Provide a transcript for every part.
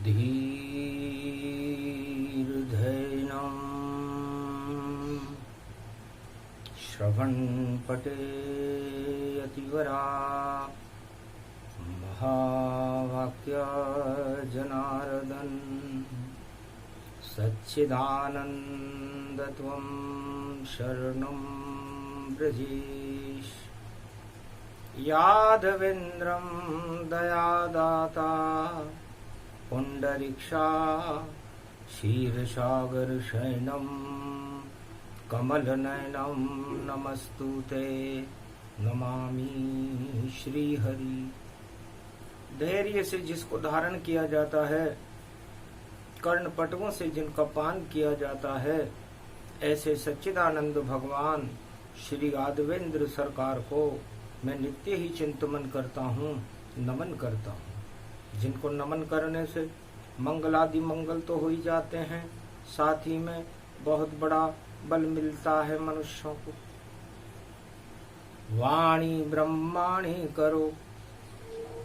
धीर्धैनम् श्रवणपटेऽतिवरा महावाक्य जनार्दन सच्चिदानन्दत्वं शरणं व्रजेश यादवेन्द्रं दयादाता पुण्डरीक्षा क्षीरसागरशयनं कमलनयनं नमस्तुते नमामि श्रीहरि। धैर्य से जिसको धारण किया जाता है, कर्णपटुओं से जिनका पान किया जाता है, ऐसे सच्चिदानंद भगवान श्री यादवेंद्र सरकार को मैं नित्य ही चिंतन करता हूँ, नमन करता हूँ। जिनको नमन करने से मंगलादि मंगल तो हो ही जाते हैं, साथ ही में बहुत बड़ा बल मिलता है मनुष्यों को। वाणी ब्रह्माणी करो,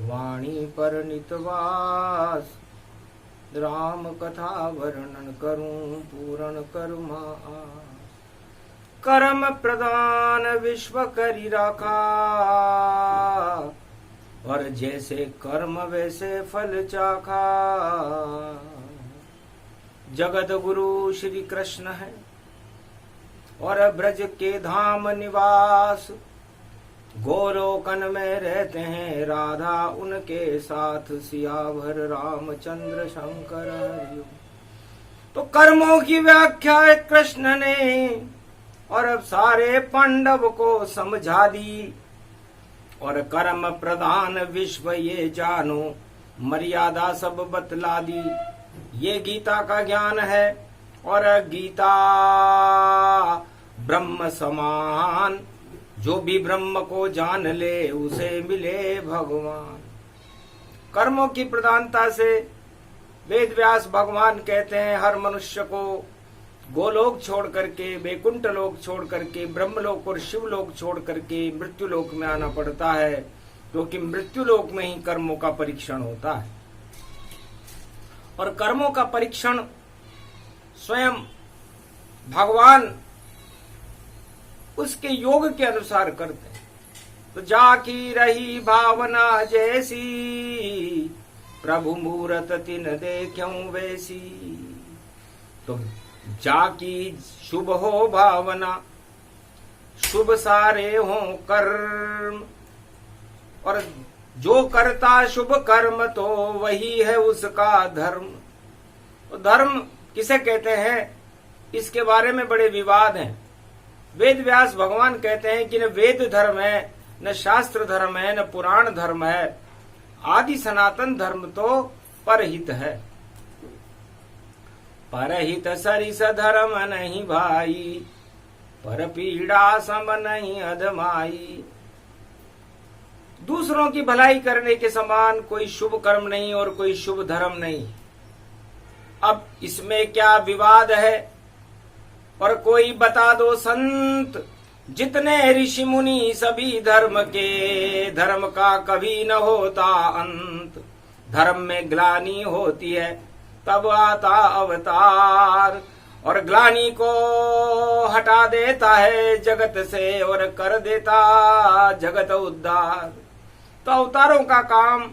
वाणी पर नितवास, राम कथा वर्णन करूं पूर्ण करुमा। कर्म प्रदान विश्व करी राखा, और जैसे कर्म वैसे फल चाखा। जगत गुरु श्री कृष्ण है और ब्रज के धाम निवास, गोलोकन में रहते हैं राधा उनके साथ, सियावर रामचंद्र शंकर हरिओ। तो कर्मों की व्याख्या कृष्ण ने और अब सारे पांडव को समझा दी। और कर्म प्रधान विश्व ये जानो, मर्यादा सब बतला दी। ये गीता का ज्ञान है और गीता ब्रह्म समान, जो भी ब्रह्म को जान ले उसे मिले भगवान। कर्मों की प्रधानता से वेद व्यास भगवान कहते हैं हर मनुष्य को गोलोक छोड़ करके, वैकुंठ लोक छोड़ करके, ब्रह्मलोक और शिवलोक छोड़ करके मृत्यु लोक में आना पड़ता है, क्योंकि मृत्यु लोक में ही कर्मों का परीक्षण होता है। और कर्मों का परीक्षण स्वयं भगवान उसके योग के अनुसार करते हैं। तो जाकी रही भावना जैसी, प्रभु मूरत तिन देख्यूं वैसी। तो जाकी शुभ हो भावना, शुभ सारे हो कर्म, और जो करता शुभ कर्म तो वही है उसका धर्म। तो धर्म किसे कहते हैं, इसके बारे में बड़े विवाद हैं। वेद व्यास भगवान कहते हैं कि न वेद धर्म है, न शास्त्र धर्म है, न पुराण धर्म है। आदि सनातन धर्म तो परहित है। परहित सरिस धर्म नहीं भाई, पर पीड़ा सम नहीं अधमाई। दूसरों की भलाई करने के समान कोई शुभ कर्म नहीं और कोई शुभ धर्म नहीं। अब इसमें क्या विवाद है, और कोई बता दो संत। जितने ऋषि मुनि सभी धर्म के, धर्म का कभी न होता अंत। धर्म में ग्लानि होती है तब आता अवतार, और ग्लानि को हटा देता है जगत से और कर देता जगत उद्धार। तो अवतारों का काम,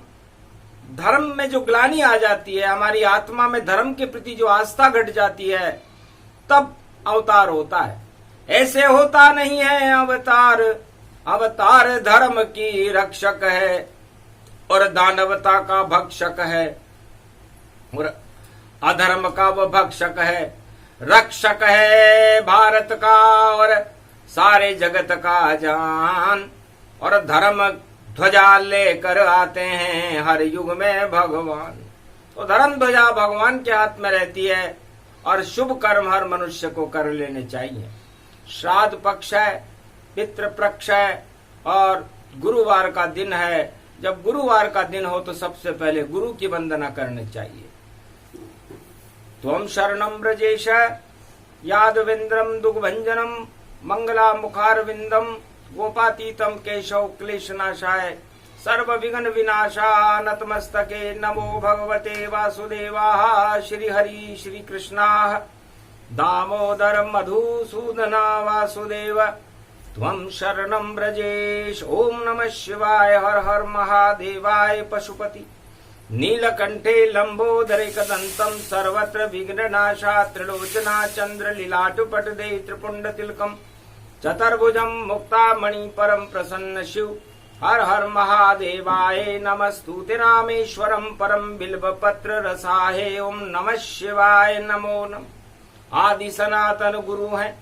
धर्म में जो ग्लानि आ जाती है, हमारी आत्मा में धर्म के प्रति जो आस्था घट जाती है, तब अवतार होता है। ऐसे होता नहीं है अवतार। अवतार धर्म की रक्षक है और दानवता का भक्षक है, और अधर्म का वो भक्षक है। रक्षक है भारत का और सारे जगत का जान, और धर्म ध्वजा लेकर आते हैं हर युग में भगवान। तो धर्म ध्वजा भगवान के हाथ में रहती है, और शुभ कर्म हर मनुष्य को कर लेने चाहिए। श्राद्ध पक्ष है, पितृ पक्ष है, और गुरुवार का दिन है। जब गुरुवार का दिन हो तो सबसे पहले गुरु की वंदना करनी चाहिए। त्वं शरणं व्रजेश यादवेन्द्रं दुग्भंजनम मंगला मुखारविंदम गोपातीतम केशव क्लेशनाशाय सर्व विघ्न विनाशा नतमस्तके नमो भगवते वासुदेवाय। श्री हरि श्री कृष्णा दामोदर मधुसूदना वासुदेव त्वं शरणं व्रजेश। ओम नमः शिवाय। हर हर महादेवाय। पशुपति नीलकंठे लंबोदरे कदंतम सर्वत्र विघ्ननाशा त्रिलोचना चंद्र लीलाटुपटदे त्रिपुंडतिलकम चतुर्भुजं मुक्तामणि परम प्रसन्न शिव। हर हर महादेवाय नमस्तुते रामेश्वरम परम बिल्वपत्र रसाहे। ओम नमः शिवाय। नमो नमः। आदि सनातन गुरु हैं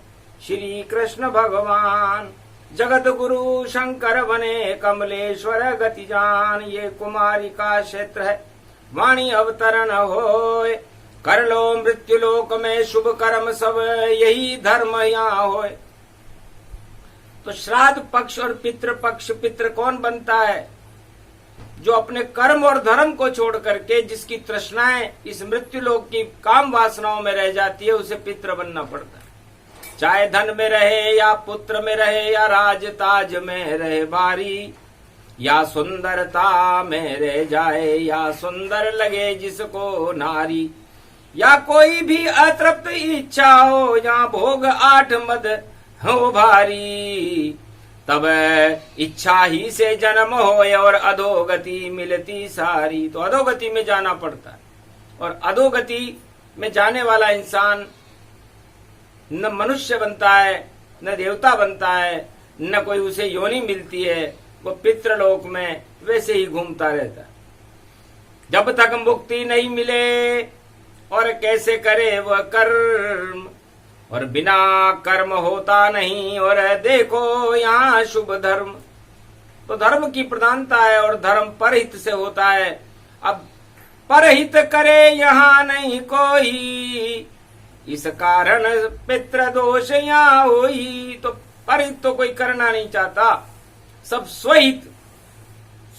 श्री कृष्ण भगवान। जगत गुरु शंकर बने कमलेश्वर गति जान। ये कुमारी का क्षेत्र है वाणी अवतरण होय। कर लो मृत्यु लोक में शुभ कर्म सब यही धर्म यहाँ होय। तो श्राद्ध पक्ष और पितृ पक्ष, पितृ कौन बनता है? जो अपने कर्म और धर्म को छोड़ करके जिसकी तृष्णाएं इस मृत्यु लोक की काम वासनाओं में रह जाती है, उसे पितृ बनना पड़ता है। चाहे धन में रहे या पुत्र में रहे या राज ताज में रहे बारी, या सुंदरता में रह जाए या सुंदर लगे जिसको नारी, या कोई भी अतृप्त इच्छा हो या भोग आठ मद हो भारी, तब इच्छा ही से जन्म हो और अधोगति मिलती सारी। तो अधोगति में जाना पड़ता है, और अधोगति में जाने वाला इंसान न मनुष्य बनता है, न देवता बनता है, न कोई उसे योनि मिलती है। वो पितृलोक में वैसे ही घूमता रहता है जब तक मुक्ति नहीं मिले। और कैसे करे वह कर्म, और बिना कर्म होता नहीं। और देखो यहाँ शुभ धर्म, तो धर्म की प्रधानता है और धर्म परहित से होता है। अब परहित करे यहाँ नहीं कोई, इस कारण पितृ दोष यहाँ होई। तो परहित तो कोई करना नहीं चाहता, सब स्वहित।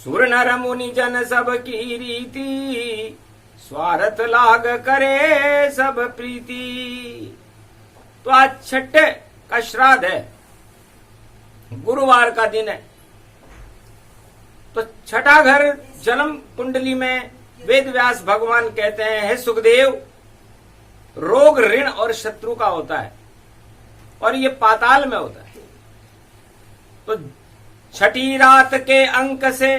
सुर नर मुनि जन सब की रीति, स्वार्थ लाग करे सब प्रीति। तो आज छठे का श्राद्ध है, गुरुवार का दिन है। तो छठा घर जन्म कुंडली में वेद व्यास भगवान कहते हैं, हे सुखदेव, रोग ऋण और शत्रु का होता है, और ये पाताल में होता है। तो छठी रात के अंक से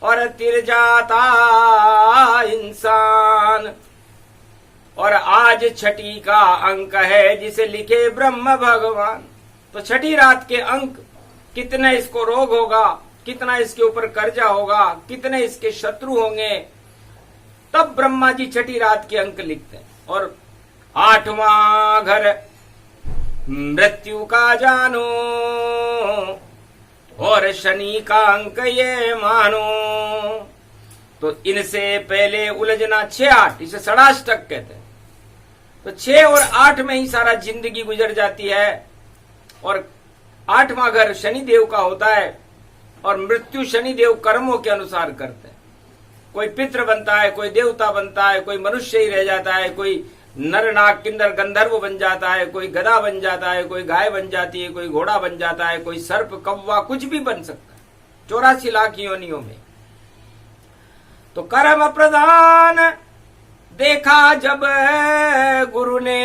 और तिर जाता इंसान, और आज छठी का अंक है जिसे लिखे ब्रह्म भगवान। तो छठी रात के अंक, कितने इसको रोग होगा, कितना इसके ऊपर कर्जा होगा, कितने इसके शत्रु होंगे, तब ब्रह्मा जी छठी रात के अंक लिखते हैं। और आठवां घर मृत्यु का जानो, और शनि का अंक ये मानो। तो इनसे पहले उलझना 6-8, इसे षडाष्टक कहते हैं। तो 6 और 8 में ही सारा जिंदगी गुजर जाती है। और 8वां घर शनिदेव का होता है, और मृत्यु शनिदेव कर्मों के अनुसार करते हैं। कोई पितृ बनता है, कोई देवता बनता है, कोई मनुष्य ही रह जाता है, कोई नर नाग किन्नर गंधर्व बन जाता है, कोई गधा बन जाता है, कोई गाय बन जाती है, कोई घोड़ा बन जाता है, कोई सर्प कौवा, कुछ भी बन सकता है 84 लाख योनियों में। तो कर्म प्रधान देखा जब गुरु ने,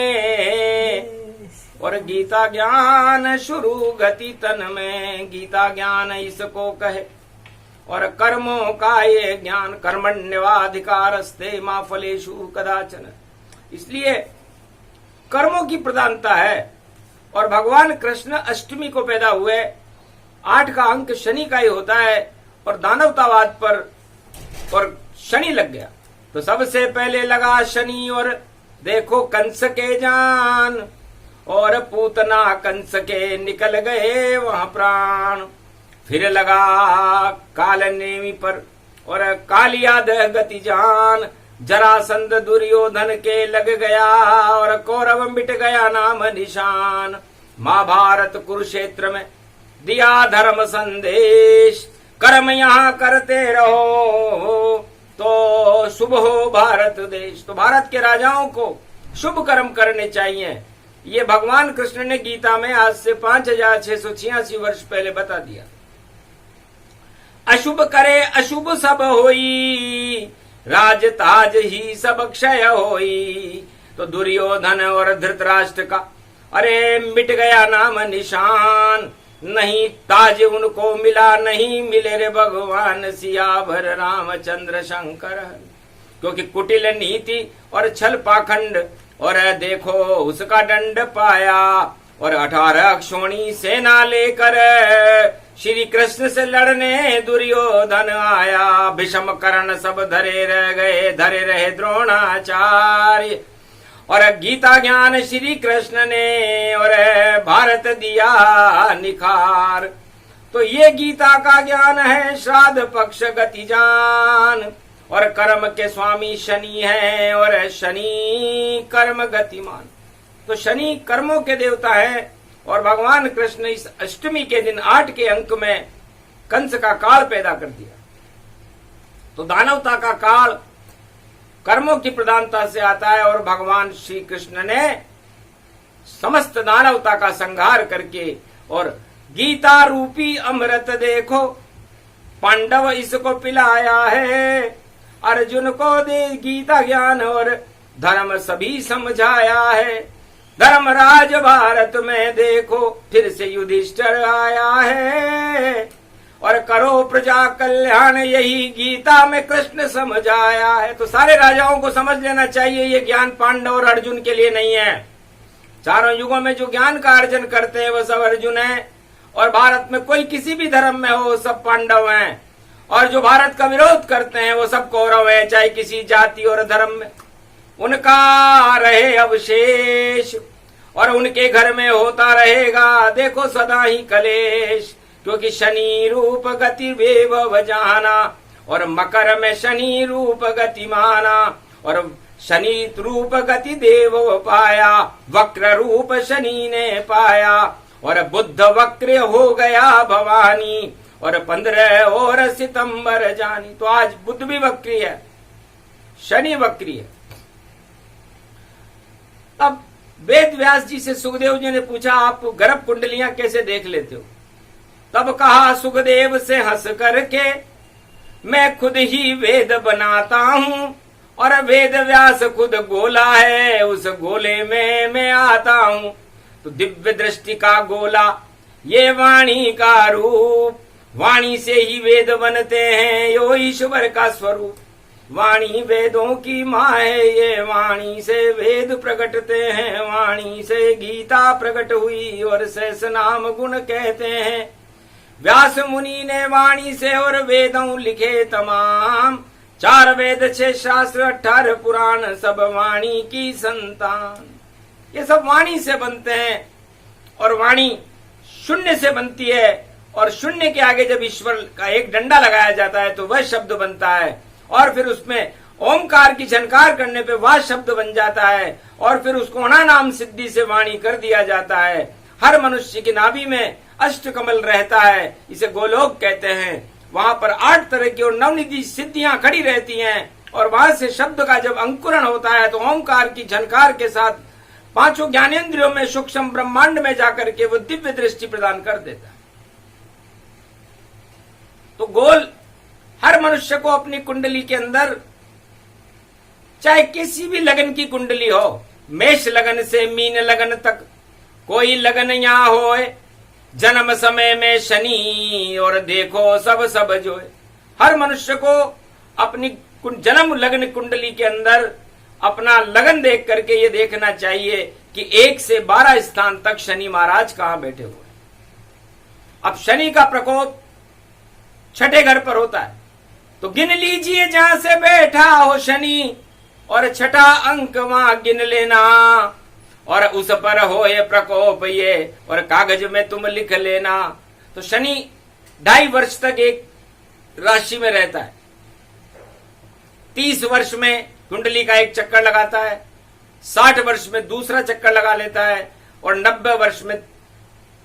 और गीता ज्ञान शुरू गति तन में। गीता ज्ञान इसको कहे, और कर्मों का ये ज्ञान कर्मण्यवाधिकारस्ते मा फलेषु कदाचन। इसलिए कर्मों की प्रधानता है। और भगवान कृष्ण अष्टमी को पैदा हुए। 8 का अंक शनि का ही होता है, और दानवतावाद पर और शनि लग गया। तो सबसे पहले लगा शनि, और देखो कंस के जान, और पूतना कंस के निकल गए वहां प्राण। फिर लगा काल नेमी पर, और कालिया दह गति जान। जरासंध दुर्योधन के लग गया, और कौरव मिट गया नाम निशान। महाभारत कुरुक्षेत्र में दिया धर्म संदेश, कर्म यहाँ करते रहो तो शुभ हो भारत देश। तो भारत के राजाओं को शुभ कर्म करने चाहिए। ये भगवान कृष्ण ने गीता में आज से 5686 वर्ष पहले बता दिया। अशुभ करे अशुभ सब होई, राज ताज ही सब क्षय होई। तो दुर्योधन और धृतराष्ट्र का अरे मिट गया नाम निशान, नहीं ताज उनको मिला, नहीं मिले रे भगवान सियावर रामचंद्र शंकर। क्योंकि कुटिल नीति और छल पाखंड और देखो उसका दंड पाया, और 18 अक्षोणी सेना लेकर श्री कृष्ण से लड़ने दुर्योधन आया। भीष्म कर्ण सब धरे रह गए, धरे रहे द्रोणाचार्य, और गीता ज्ञान श्री कृष्ण ने और भारत दिया निखार। तो ये गीता का ज्ञान है श्राद्ध पक्ष गति जान, और कर्म के स्वामी शनि है और शनि कर्म गतिमान। तो शनि कर्मों के देवता है, और भगवान कृष्ण इस अष्टमी के दिन 8 के अंक में कंस का काल पैदा कर दिया। तो दानवता का काल कर्मों की प्रधानता से आता है, और भगवान श्री कृष्ण ने समस्त दानवता का संहार करके और गीता रूपी अमृत देखो पांडव इसको पिलाया है, अर्जुन को दे गीता ज्ञान और धर्म सभी समझाया है। धर्मराज भारत में देखो फिर से युधिष्ठिर आया है, और करो प्रजा कल्याण यही गीता में कृष्ण समझाया है। तो सारे राजाओं को समझ लेना चाहिए ये ज्ञान पांडव और अर्जुन के लिए नहीं है। चारों युगों में जो ज्ञान का अर्जन करते हैं वो सब अर्जुन है, और भारत में कोई किसी भी धर्म में हो सब पांडव हैं, और जो भारत का विरोध करते हैं वो सब कौरव है, चाहे किसी जाति और धर्म में उनका रहे अवशेष, और उनके घर में होता रहेगा देखो सदा ही कलेश। क्योंकि शनि रूप गति वेव जाना, और मकर में शनि रूप गति माना, और शनि रूप गति देव पाया, वक्र रूप शनि ने पाया, और बुद्ध वक्र हो गया भवानी, और 15 और सितंबर जानी। तो आज बुद्ध भी वक्री है, शनि वक्री है। अब वेद व्यास जी से सुखदेव जी ने पूछा आप गर्भ कुंडलियां कैसे देख लेते हो? तब कहा सुखदेव से हंस करके, मैं खुद ही वेद बनाता हूँ, और वेद व्यास खुद गोला है, उस गोले में मैं आता हूँ। तो दिव्य दृष्टि का गोला ये वाणी का रूप, वाणी से ही वेद बनते हैं यो ईश्वर का स्वरूप। वाणी वेदों की माँ है, ये वाणी से वेद प्रकटते हैं, वाणी से गीता प्रकट हुई और शेष नाम गुण कहते हैं। व्यास मुनि ने वाणी से और वेदों लिखे तमाम, 4 वेद 6 शास्त्र 18 पुराण सब वाणी की संतान। ये सब वाणी से बनते हैं, और वाणी शून्य से बनती है, और शून्य के आगे जब ईश्वर का एक डंडा लगाया जाता है तो वह शब्द बनता है, और फिर उसमें ओमकार की झनकार करने पे वह शब्द बन जाता है, और फिर उसको अणा नाम सिद्धि से वाणी कर दिया जाता है। हर मनुष्य की नाभि में अष्टकमल रहता है, इसे गोलोक कहते हैं। वहां पर 8 तरह की और नवनिधि सिद्धियां खड़ी रहती हैं, और वहां से शब्द का जब अंकुरण होता है तो ओमकार की झनकार के साथ 5 ज्ञानेंद्रियों में सूक्ष्म ब्रह्मांड में जाकर के वो दिव्य दृष्टि प्रदान कर देता है। तो गोल हर मनुष्य को अपनी कुंडली के अंदर, चाहे किसी भी लगन की कुंडली हो, मेष लगन से मीन लगन तक कोई लगन यहाँ होए, जन्म समय में शनि और देखो सब सब जोए। हर मनुष्य को अपनी जन्म लगन कुंडली के अंदर अपना लगन देख करके ये देखना चाहिए कि 1 से 12 स्थान तक शनि महाराज कहां बैठे हुए। अब शनि का प्रकोप 6ठे घर पर होता है, तो गिन लीजिए जहां से बैठा हो शनि, और 6ठा अंक वहां गिन लेना, और उस पर हो ये प्रकोप ये, और कागज में तुम लिख लेना। तो शनि 2.5 वर्ष तक एक राशि में रहता है, 30 वर्ष में कुंडली का एक चक्कर लगाता है, 60 वर्ष में दूसरा चक्कर लगा लेता है, और 90 वर्ष में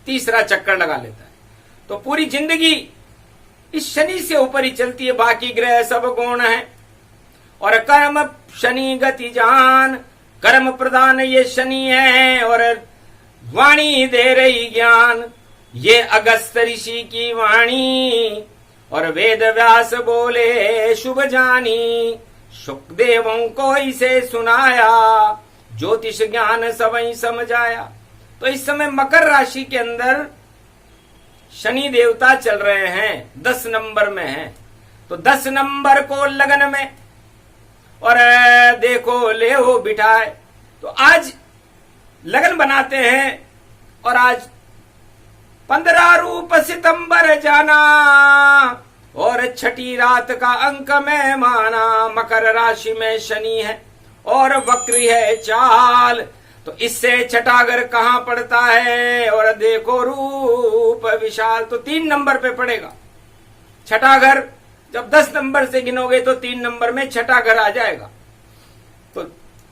तीसरा चक्कर लगा लेता है। तो पूरी जिंदगी इस शनि से ऊपर ही चलती है, बाकी ग्रह सब गौण है। और कर्म शनि गति जान, कर्म प्रधान ये शनि है, और वाणी दे रही ज्ञान, ये अगस्त ऋषि की वाणी, और वेद व्यास बोले शुभ जानी, सुखदेवों को इसे सुनाया, ज्योतिष ज्ञान सबई समझाया। तो इस समय मकर राशि के अंदर शनि देवता चल रहे हैं, 10 नंबर में हैं। तो 10 नंबर को लगन में और देखो ले हो बिठाए। तो आज लगन बनाते हैं और आज 15 रूप सितंबर जाना और छठी रात का अंक में माना। मकर राशि में शनि है और वक्र है चाल, तो इससे छठागर कहां पड़ता है और देखो रूप विशाल। तो 3 नंबर पे पड़ेगा छठागर। जब 10 नंबर से गिनोगे तो 3 नंबर में छठागर आ जाएगा। तो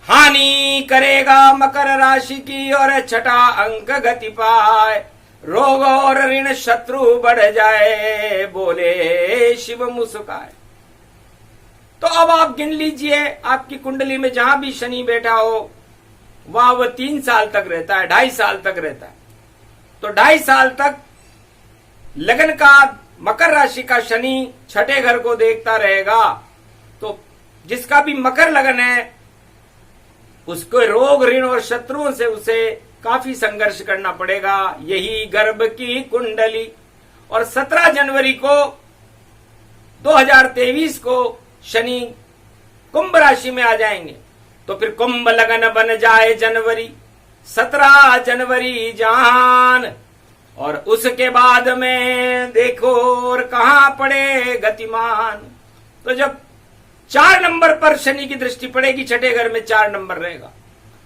हानि करेगा मकर राशि की और छठा अंक गति पाए, रोग और ऋण शत्रु बढ़ जाए, बोले शिव मुस्काए। तो अब आप गिन लीजिए, आपकी कुंडली में जहां भी शनि बैठा हो वहां वो 3 साल तक रहता है, 2.5 साल तक रहता है। तो 2.5 साल तक लगन का मकर राशि का शनि छठे घर को देखता रहेगा। तो जिसका भी मकर लगन है उसको रोग ऋण और शत्रुओं से उसे काफी संघर्ष करना पड़ेगा। यही गर्भ की कुंडली। और 17 जनवरी को 2023 को शनि कुंभ राशि में आ जाएंगे। तो फिर कुंभ लगन बन जाए जनवरी, 17 जनवरी जान। और उसके बाद में देखो और कहां पड़े गतिमान। तो जब 4 नंबर पर शनि की दृष्टि पड़ेगी, छठे घर में 4 नंबर रहेगा।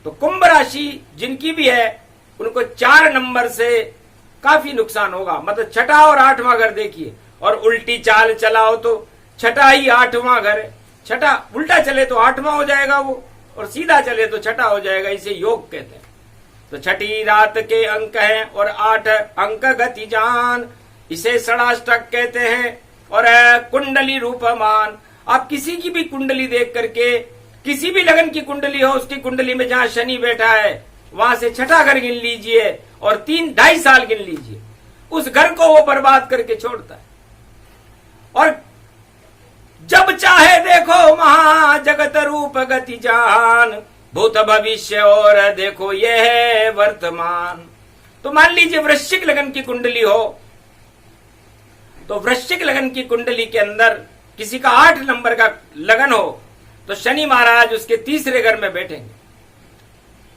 तो कुंभ राशि जिनकी भी है उनको 4 नंबर से काफी नुकसान होगा। मतलब छठा और 8वां घर देखिए, और उल्टी चाल चलाओ तो छठा ही 8वां घर है। छठा उल्टा चले तो 8वां हो जाएगा वो, और सीधा चले तो छठा हो जाएगा। इसे योग कहते हैं। तो छठी रात के अंक हैं और 8 अंक गति जान, इसे षडाष्टक कहते हैं। और कुंडली रूपमान। आप किसी की भी कुंडली देख करके, किसी भी लगन की कुंडली हो, उसकी कुंडली में जहां शनि बैठा है वहां से छठा घर गिन लीजिए और 3-2.5 साल गिन लीजिए, उस घर को वो बर्बाद करके छोड़ता है। और जब चाहे देखो महा जगत रूप गति जान, भूत भविष्य और देखो यह है वर्तमान। तो मान लीजिए वृश्चिक लगन की कुंडली हो, तो वृश्चिक लगन की कुंडली के अंदर किसी का 8 नंबर का लगन हो तो शनि महाराज उसके तीसरे घर में बैठेंगे।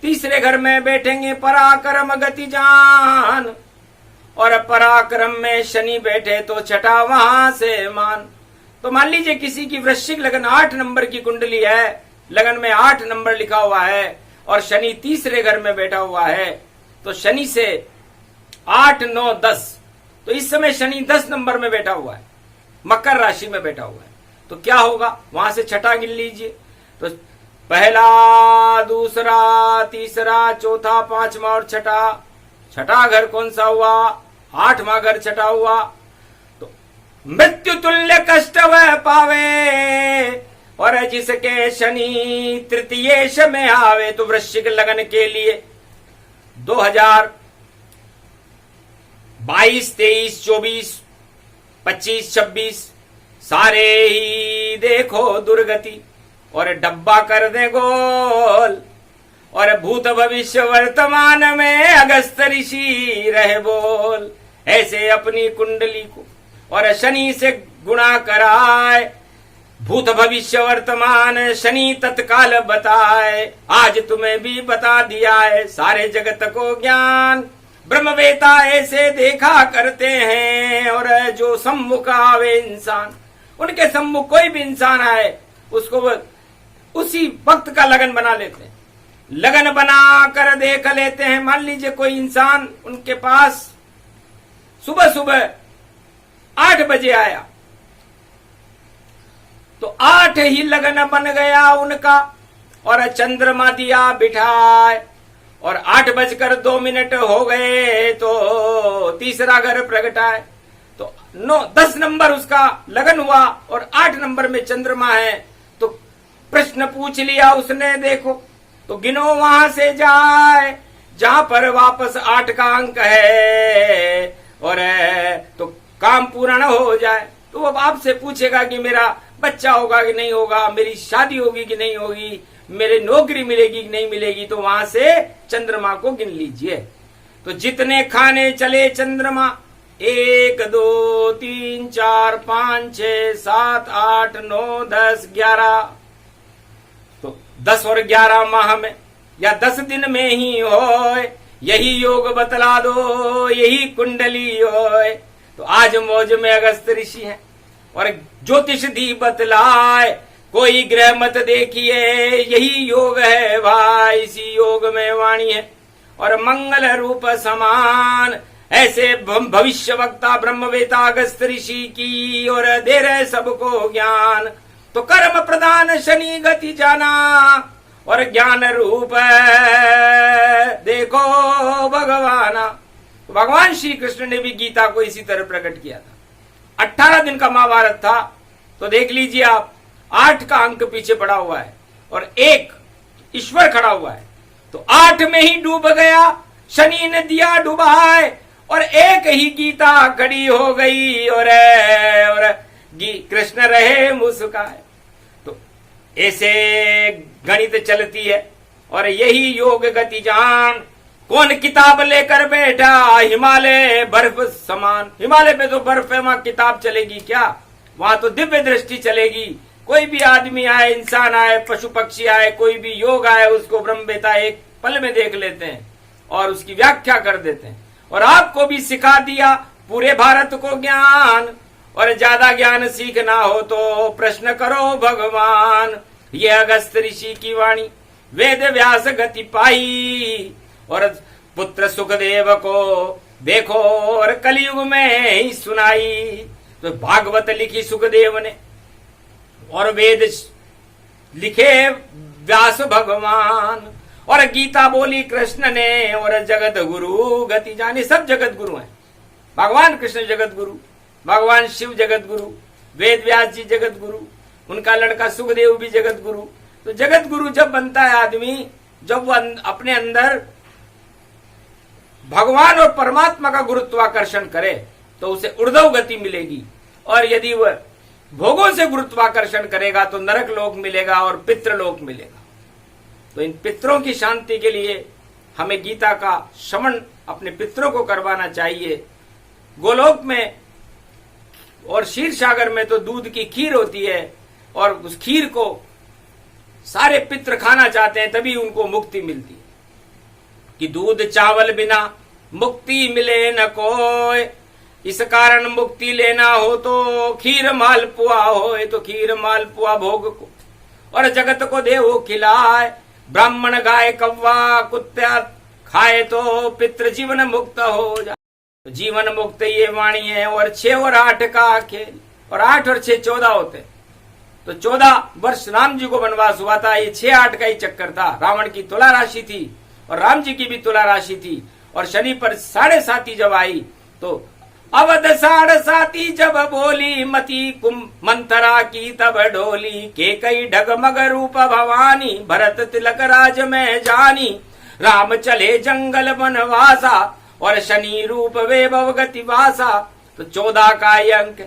तीसरे घर में बैठेंगे पराक्रम गति जान, और पराक्रम में शनि बैठे तो छठा वहां से मान। तो मान लीजिए किसी की वृश्चिक लगन 8 नंबर की कुंडली है, लगन में 8 नंबर लिखा हुआ है और शनि तीसरे घर में बैठा हुआ है। तो शनि से 8, 9, 10, तो इस समय शनि 10 नंबर में बैठा हुआ है, मकर राशि में बैठा हुआ है। तो क्या होगा, वहां से छठा गिन लीजिए। तो पहला, दूसरा, तीसरा, चौथा, 5वां और छठा। छठा घर कौन सा हुआ, 8वां घर छठा हुआ। तो मृत्यु तुल्य कष्ट वह पावे और जिसके शनि तृतीयेश में आवे। तो वृश्चिक लगन के लिए 2022, 23, 24, 25, 26 सारे ही देखो दुर्गति और डब्बा कर दे गोल। और भूत भविष्य वर्तमान में अगस्त ऋषि रहे बोल। ऐसे अपनी कुंडली को और शनि से गुणा कराए, भूत भविष्य वर्तमान शनि तत्काल बताए। आज तुम्हें भी बता दिया है सारे जगत को ज्ञान, ब्रह्मवेता ऐसे देखा करते हैं। और जो सम्मुख आवे इंसान, उनके सम्मुख कोई भी इंसान आए उसको उसी वक्त का लगन बना लेते हैं, लगन बना कर देख लेते हैं। मान लीजिए कोई इंसान उनके पास सुबह सुबह 8 बजे आया तो 8 ही लगन बन गया उनका, और चंद्रमा दिया बिठाए और 8:02 हो गए तो तीसरा घर प्रगटाए। तो 10 नंबर उसका लगन हुआ और 8 नंबर में चंद्रमा है। तो प्रश्न पूछ लिया उसने, देखो तो गिनो वहां से जाए जहां पर वापस 8 का अंक है और तो काम पूर्ण हो जाए। तो वो आपसे पूछेगा कि मेरा बच्चा होगा कि नहीं होगा, मेरी शादी होगी कि नहीं होगी, मेरे नौकरी मिलेगी कि नहीं मिलेगी। तो वहां से चंद्रमा को गिन लीजिए। तो जितने खाने चले चंद्रमा, 1 2 3 4 5 6 7 8 9 10 11, तो 10 और 11 माह में या 10 दिन में ही हो, यही योग बतला दो, यही कुंडली हो। तो आज मौज में अगस्त ऋषि हैं और ज्योतिष दी बतलाए, कोई ग्रह मत देखिए, यही योग है भाई, इसी योग में वाणी है और मंगल रूप समान। ऐसे भविष्य वक्ता ब्रह्मवेता अगस्त ऋषि की और दे रहे सबको ज्ञान। तो कर्म प्रधान शनि गति जाना और ज्ञान रूप देखो भगवाना। भगवान श्री कृष्ण ने भी गीता को इसी तरह प्रकट किया था। 18 दिन का महाभारत था, तो देख लीजिए आप, 8 का अंक पीछे पड़ा हुआ है और 1 ईश्वर खड़ा हुआ है। तो 8 में ही डूब गया, शनि ने दिया डुबाए और 1 ही गीता खड़ी हो गई और कृष्ण रहे मुस्काए। तो ऐसे गणित चलती है और यही योग गति जान। कौन किताब लेकर बैठा, हिमालय बर्फ समान। हिमालय पे तो बर्फ है, वहां किताब चलेगी क्या? वहां तो दिव्य दृष्टि चलेगी। कोई भी आदमी आए, इंसान आए, पशु पक्षी आए, कोई भी योग आए, उसको ब्रह्मवेता एक पल में देख लेते हैं और उसकी व्याख्या कर देते हैं। और आपको भी सिखा दिया पूरे भारत को ज्ञान। और ज्यादा ज्ञान सीखना हो तो प्रश्न करो भगवान। ये अगस्त ऋषि की वाणी, वेद व्यास गति पाई और पुत्र सुखदेव को देखो और कलयुग में ही सुनाई। तो भागवत लिखी सुखदेव ने और वेद लिखे व्यास भगवान और गीता बोली कृष्ण ने और जगत गुरु गति जानी। सब जगत गुरु हैं। भगवान कृष्ण जगत गुरु, भगवान शिव जगत गुरु, वेद व्यास जी जगत गुरु, उनका लड़का सुखदेव भी जगत गुरु। तो जगत गुरु जब बनता है आदमी, जब वो अपने अंदर भगवान और परमात्मा का गुरुत्वाकर्षण करे तो उसे ऊर्ध्व गति मिलेगी। और यदि वह भोगों से गुरुत्वाकर्षण करेगा तो नरक लोक मिलेगा और पितृलोक मिलेगा। तो इन पितरों की शांति के लिए हमें गीता का श्रवण अपने पितरों को करवाना चाहिए। गोलोक में और क्षीर सागर में तो दूध की खीर होती है और उस खीर को सारे पितर खाना चाहते हैं, तभी उनको मुक्ति मिलती है। कि दूध चावल बिना मुक्ति मिले न कोई, इस कारण मुक्ति लेना हो तो खीर मालपुआ हो। तो खीर मालपुआ भोग को और जगत को दे वो खिलाए। ब्राह्मण गाय कौवा कुत्ता खाए तो पितृ जीवन मुक्त हो जाए। तो जीवन मुक्त ये वाणी है। और 6 और 8 का खेल, और 8 और 6 14 होते। तो 14 वर्ष राम जी को वनवास हुआ था। ये 6-8 का ही चक्कर था। रावण की तुला राशि थी और राम जी की भी तुला राशि थी। और शनि पर 7.5 जब आई तो अवध 7.5 जब बोली मती मंथरा की तब ढोली। के कई ढगमग रूप भवानी भरत तिलक राज में जानी। राम चले जंगल वनवासा और शनि रूप वैभव गति वासा। तो 14 का ये अंक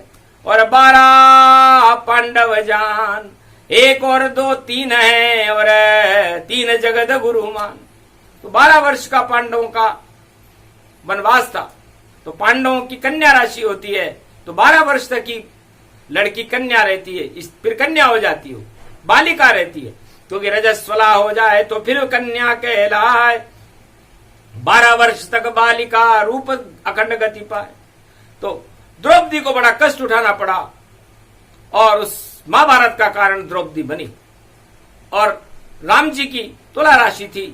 और 12 पांडव जान। 1 और 2 3 है और 3 जगत गुरु मान। तो 12 वर्ष का पांडवों का वनवास था। तो पांडवों की कन्या राशि होती है। तो 12 वर्ष तक की लड़की कन्या रहती है, फिर कन्या हो जाती हो, बालिका रहती है। क्योंकि रजस्वला हो जाए तो फिर कन्या कहलाए। 12 वर्ष तक बालिका रूप अखंड गति पाए। तो द्रौपदी को बड़ा कष्ट उठाना पड़ा और उस महाभारत का कारण द्रौपदी बनी। और राम जी की तुला राशि थी।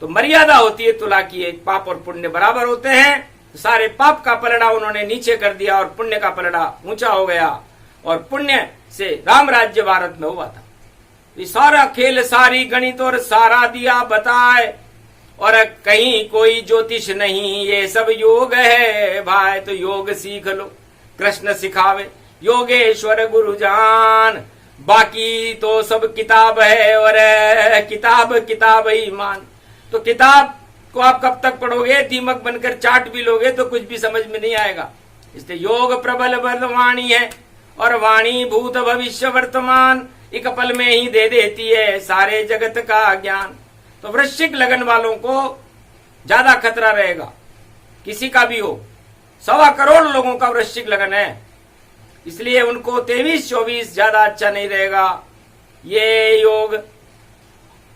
तो मर्यादा होती है तुला की, एक पाप और पुण्य बराबर होते हैं। तो सारे पाप का पलड़ा उन्होंने नीचे कर दिया और पुण्य का पलड़ा ऊंचा हो गया। और पुण्य से राम राज्य भारत में हुआ था। ये सारा खेल, सारी गणित और सारा दिया बताए। और कहीं कोई ज्योतिष नहीं, ये सब योग है भाई। तो योग सीख लो, कृष्ण सिखावे योगेश्वर गुरु जान। बाकी तो सब किताब है और किताब किताब ही मान। तो किताब को आप कब तक पढ़ोगे? दीमक बनकर चाट भी लोगे तो कुछ भी समझ में नहीं आएगा। इसलिए योग प्रबल बलवाणी है और वाणी भूत भविष्य वर्तमान एक पल में ही दे देती है सारे जगत का ज्ञान। तो वृश्चिक लगन वालों को ज्यादा खतरा रहेगा, किसी का भी हो। 1.25 करोड़ लोगों का वृश्चिक लगन है, इसलिए उनको 23-24 ज्यादा अच्छा नहीं रहेगा। ये योग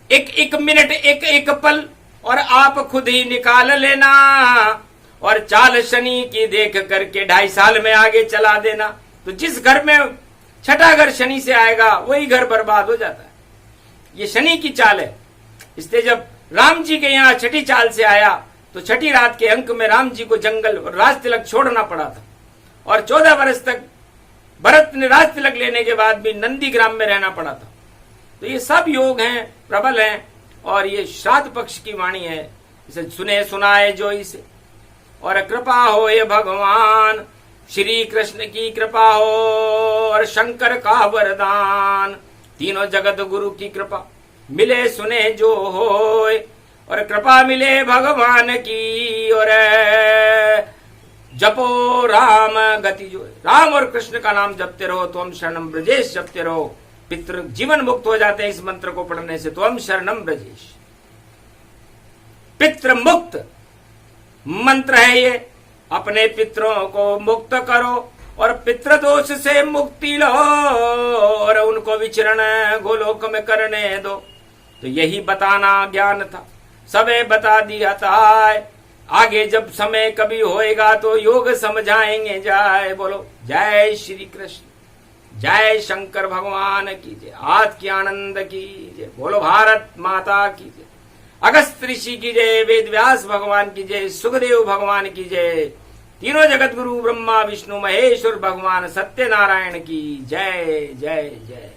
एक एक मिनट एक एक पल और आप खुद ही निकाल लेना, और चाल शनि की देख करके 2.5 साल में आगे चला देना। तो जिस घर में छठा घर शनि से आएगा वही घर बर्बाद हो जाता है। ये शनि की चाल है। इसलिए जब राम जी के यहाँ छठी चाल से आया तो छठी रात के अंक में राम जी को जंगल और राज तिलक छोड़ना पड़ा था, और 14 वर्ष तक भरत ने राज तिलक लेने के बाद भी नंदी ग्राम में रहना पड़ा था। तो ये सब योग हैं, प्रबल हैं, और ये श्राद्ध पक्ष की वाणी है। इसे सुने सुनाए जो इसे, और कृपा हो ये भगवान श्री कृष्ण की कृपा हो और शंकर का वरदान, तीनों जगत गुरु की कृपा मिले सुने जो होए, और कृपा मिले भगवान की, और जपो राम गति जो। राम और कृष्ण का नाम जपते रहो, तो हम शरणम ब्रजेश जपते रहो। पितृ जीवन मुक्त हो जाते हैं इस मंत्र को पढ़ने से, तो हम शरणम ब्रजेश। पितृ मुक्त मंत्र है ये। अपने पितरों को मुक्त करो और पितृदोष से मुक्ति लो, और उनको विचरण गोलोक में करने दो। तो यही बताना ज्ञान था, सबे बता दिया था। आगे जब समय कभी होएगा तो योग समझाएंगे। जय बोलो जय श्री कृष्ण, जय शंकर भगवान की जय, आद की आनंद की जय, बोलो भारत माता की जय, अगस्त ऋषि की जय, वेद व्यास भगवान की जय, सुखदेव भगवान की जय, तीनों जगत गुरु ब्रह्मा विष्णु महेश्वर भगवान सत्यनारायण की जय जय जय।